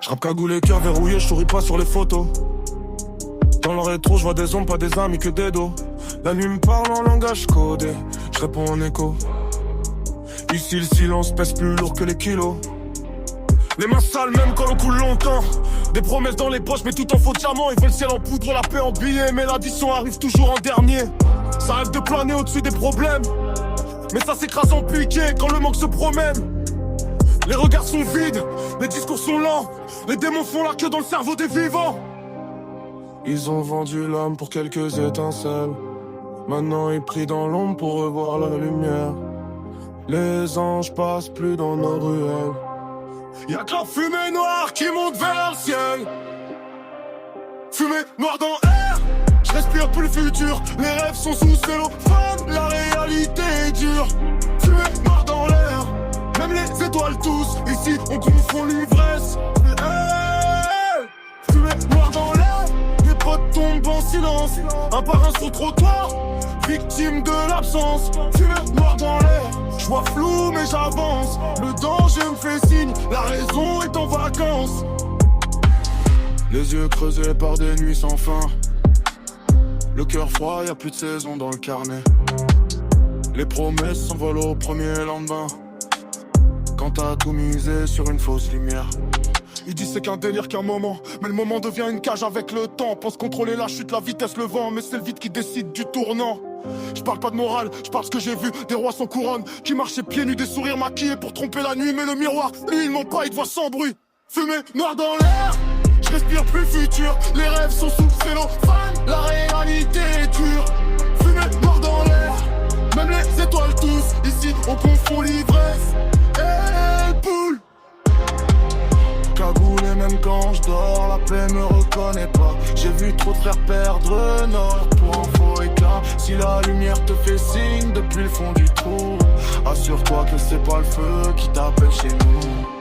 J'rappe cagoulé, cœur verrouillé, j'souris pas sur les photos. Dans le rétro, j'vois des hommes, pas des amis que des dos. La nuit me parle en langage codé, j'réponds en écho. Ici le silence pèse plus lourd que les kilos. Les mains sales même quand l'on coule longtemps. Des promesses dans les poches mais tout en faux diamant. Ils veulent le ciel en poudre, la paix en billets. Mais l'addition arrive toujours en dernier. Ça rêve de planer au-dessus des problèmes, mais ça s'écrase en piqué quand le manque se promène. Les regards sont vides, les discours sont lents. Les démons font la queue dans le cerveau des vivants. Ils ont vendu l'âme pour quelques étincelles. Maintenant ils prient dans l'ombre pour revoir la lumière. Les anges passent plus dans nos ruelles. Y'a que la fumée noire qui monte vers le ciel. Fumée noire dans l'air. Je respire plus le futur. Les rêves sont sous cellophane. La réalité est dure. Fumée noire dans l'air. Même les étoiles tous. Ici on confond l'ivresse. Fumée noire dans l'air. Les potes tombent en silence. Un par un sur le trottoir. Victime de l'absence. Fumée noire dans l'air. Je vois flou mais j'avance. Le danger me fait signe. La raison est en vacances. Les yeux creusés par des nuits sans fin. Le cœur froid, y'a plus de saison dans le carnet. Les promesses s'envolent au premier lendemain. Quand t'as tout misé sur une fausse lumière. Ils disent c'est qu'un délire qu'un moment. Mais le moment devient une cage avec le temps. Pense contrôler la chute, la vitesse, le vent. Mais c'est le vide qui décide du tournant. Je parle pas de morale, je parle ce que j'ai vu. Des rois sans couronne, qui marchaient pieds nus, des sourires maquillés pour tromper la nuit. Mais le miroir, lui il ment pas, il te voit sans bruit. Fumée noire dans l'air, je respire plus le futur. Les rêves sont sous cellophane, la réalité est dure. Fumée noire dans l'air, même les étoiles tous. Ici on confond l'ivresse et le poule. Cagoulé même quand je dors, la paix me reconnaît pas. J'ai vu trop de frères perdre nord pour un faux éclat. Si la lumière te fait signe depuis le fond du trou, assure-toi que c'est pas le feu qui t'appelle chez nous.